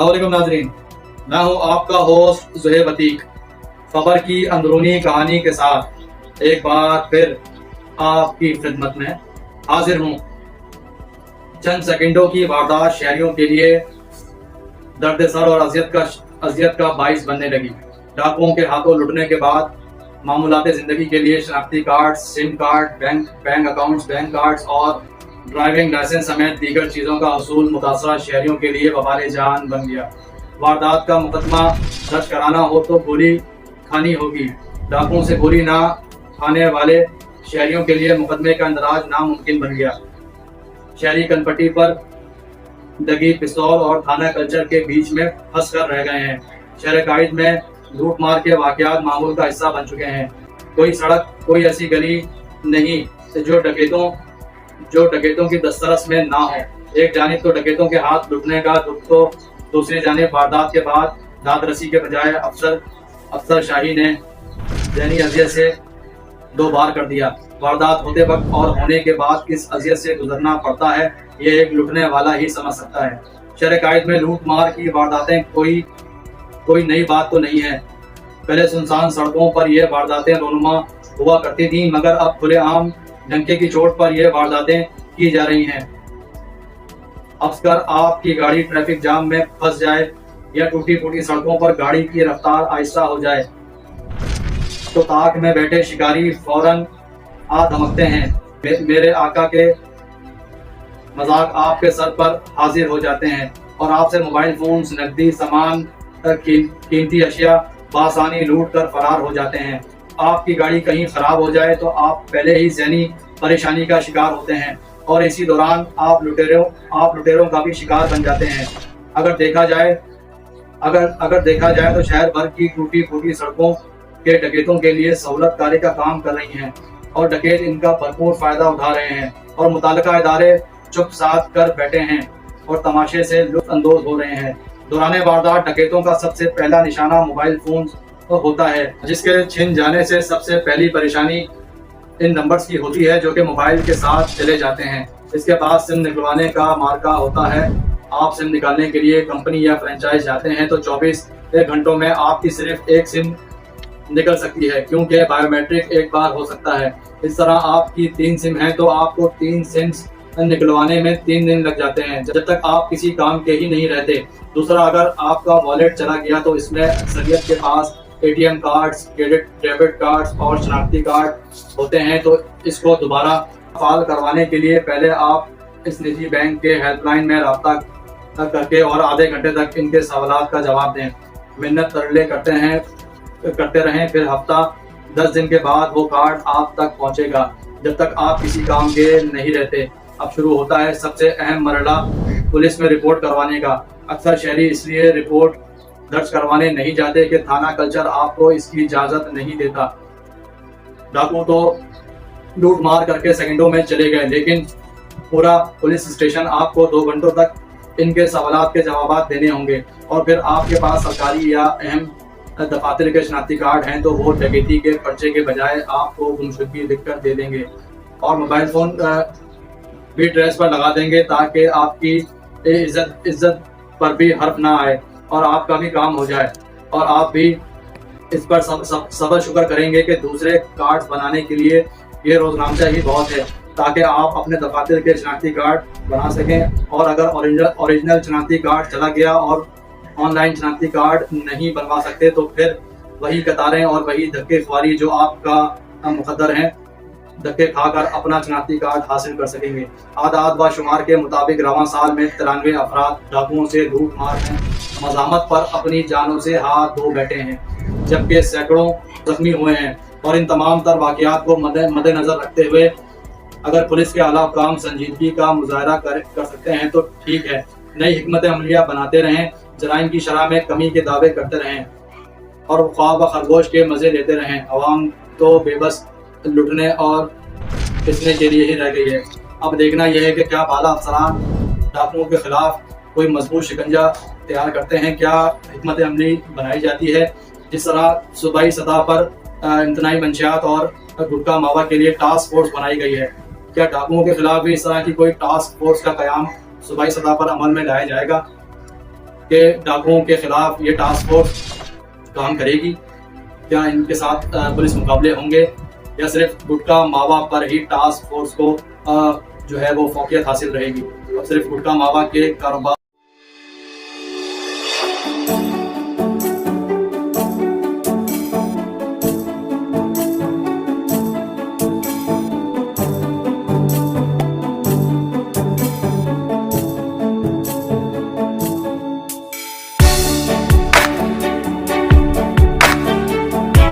अस्सलामुअलैकुम नाज़रीन, मैं हूं आपका होस्ट ज़ुहैब अतीक। खबर की अंदरूनी कहानी के साथ एक बार फिर आपकी खिदमत में हाजिर हूं। चंद सेकंडों की वारदात शहरियों के लिए दर्द सर और अजियत का बाइस बनने लगी। डाकुओं के हाथों लुटने के बाद मामूलाते जिंदगी के लिए शनाख्ती card, sim card, bank accounts, bank cards और ड्राइविंग लाइसेंस समेत दीगर चीज़ों का असूल मुतासरा शहरियों के लिए वबाल जान बन गया। वारदात का मुकदमा दर्ज कराना हो तो गोली खानी होगी। डाकुओं से गोली ना खाने वाले शहरियों के लिए मुकदमे का अंदराज नामुमकिन बन गया। शहरी कनपट्टी पर दगी पिस्तौल और थाना कल्चर के बीच में फंस कर रह गए हैं। शहर कायद में लूट मार के वाकयात मामूल का हिस्सा बन चुके हैं। कोई सड़क, कोई ऐसी गली नहीं जो डकैतों की दस्तरस में ना हो। एक जानिब तो डकैतों के हाथ लुटने का दुख, तो दूसरी जानिब वारदात के बाद दाद रसी के बजाय अफसर शाही ने ज़हनी अजियत से दो बार कर दिया। वारदात होते वक्त और होने के बाद किस अजियत से गुजरना पड़ता है, ये एक लुटने वाला ही समझ सकता है। शहर कायद में लूट मार की वारदातें कोई नई बात तो नहीं है। पहले सुनसान सड़कों पर यह वारदातें रोनुमा हुआ करती थीं, मगर अब खुलेआम डंके की चोट पर यह वारदातें की जा रही हैं। अक्सर आपकी गाड़ी ट्रैफिक जाम में फंस जाए या टूटी फूटी सड़कों पर गाड़ी की रफ्तार आहिस्ता हो जाए तो ताक में बैठे शिकारी फौरन आ धमकते हैं। मेरे आका के मजाक आपके सर पर हाजिर हो जाते हैं और आपसे मोबाइल फोन, नकदी, सामान, कीमती अशिया बासानी लूट कर फरार हो जाते हैं। आपकी गाड़ी कहीं खराब हो जाए तो आप पहले ही ज़हनी परेशानी का शिकार होते हैं और इसी दौरान आप लुटेरों का भी शिकार बन जाते हैं। अगर देखा जाए तो शहर भर की टूटी फूटी सड़कों के डकैतों के लिए सहूलत कारी का काम कर रही हैं और डकैत इनका भरपूर फायदा उठा रहे हैं और मुताल्लिका इदारे चुप साध कर बैठे हैं और तमाशे से लुत्फ अंदोज हो रहे हैं। दौरान वारदात डकैतों का सबसे पहला निशाना मोबाइल फोन होता है, जिसके छिन जाने से सबसे पहली परेशानी इन नंबर्स की होती है जो कि मोबाइल के साथ चले जाते हैं। इसके बाद सिम निकलवाने का मार्का होता है। आप सिम निकालने के लिए कंपनी या फ्रेंचाइज जाते हैं तो 24 घंटों में आपकी सिर्फ एक सिम निकल सकती है, क्योंकि बायोमेट्रिक एक बार हो सकता है। इस तरह आपकी 3 सिम हैं तो आपको 3 सिम्स निकलवाने में 3 दिन लग जाते हैं, जब तक आप किसी काम के ही नहीं रहते। दूसरा, अगर आपका वॉलेट चला गया तो इसमें अक्सरियत के पास ATM cards, credit debit cards और शनाख्ती कार्ड होते हैं, तो इसको दोबारा फाल करवाने के लिए पहले आप इस निजी बैंक के हेल्पलाइन में रब्ता करके और आधे घंटे तक इनके सवालात का जवाब दें। मिन्नत तरले करते रहें, फिर हफ्ता 10 दिन के बाद वो कार्ड आप तक पहुंचेगा, जब तक आप किसी काम के नहीं रहते। अब शुरू होता है सबसे अहम मरहला, पुलिस में रिपोर्ट करवाने का। अक्सर शहरी इसलिए रिपोर्ट दर्ज करवाने नहीं जाते कि थाना कल्चर आपको इसकी इजाजत नहीं देता। डाकू तो लूट मार करके सेकंडों में चले गए, लेकिन पूरा पुलिस स्टेशन आपको 2 घंटों तक इनके सवालात के जवाब देने होंगे और फिर आपके पास सरकारी या अहम दफातर के शनाख्ती कार्ड हैं तो वो डकैती के पर्चे के बजाय आपको गुमशुदगी लिखकर दे देंगे और मोबाइल फोन भी ड्रेस पर लगा देंगे ताकि आपकी इज्जत पर भी हर्फ ना आए और आपका भी काम हो जाए और आप भी इस पर सबर शुक्र करेंगे कि दूसरे कार्ड्स बनाने के लिए ये रोजनामचा ही बहुत है, ताकि आप अपने दफातर के शनाख्ती कार्ड बना सकें। और अगर ओरिजिनल शनाख्ती कार्ड चला गया और ऑनलाइन शनाख्ती कार्ड नहीं बनवा सकते तो फिर वही कतारें और वही धक्के ख्वारी जो आपका मुकद्दर है, धक्के खाकर अपना शनाख्ती कार्ड हासिल कर सकेंगे। आदाद व शुमार के मुताबिक रवां साल में 93 अफराद डाकुओं से लूट मार में मज़ामत पर अपनी जानों से हाथ धो बैठे हैं, जबकि सैकड़ों जख्मी हुए हैं। और इन तमाम तर वाक़यात को मद्देनजर रखते हुए अगर पुलिस के आला हुकाम संजीदगी का मुजाहरा कर सकते हैं तो ठीक है, नई हिकमत अमलिया बनाते रहें, जराइम की शरह में कमी के दावे करते रहें और ख्वाब व खरगोश के मज़े लेते रहें। अवाम तो बेबस लुटने और पिसने के लिए ही रह गई है। अब देखना यह है कि क्या बाला अफसरान डाकुओं के खिलाफ कोई मजबूत शिकंजा तैयार करते हैं, क्या हिकमत अमली बनाई जाती है। जिस तरह सूबाई सतह पर इंतनाई मंशियात और गुटखा मावा के लिए टास्क फोर्स बनाई गई है, क्या डाकुओं के खिलाफ भी इस तरह की कोई टास्क फोर्स का क़याम सूबाई सतह पर अमल में लाया जाएगा। के डाकुओं के खिलाफ ये टास्क फोर्स काम करेगी? क्या इनके साथ पुलिस मुकाबले होंगे या सिर्फ गुटखा मावा पर ही टास्क फोर्स को जो है वो फोकियत हासिल रहेगी? अब सिर्फ गुटखा मावा के कारोबार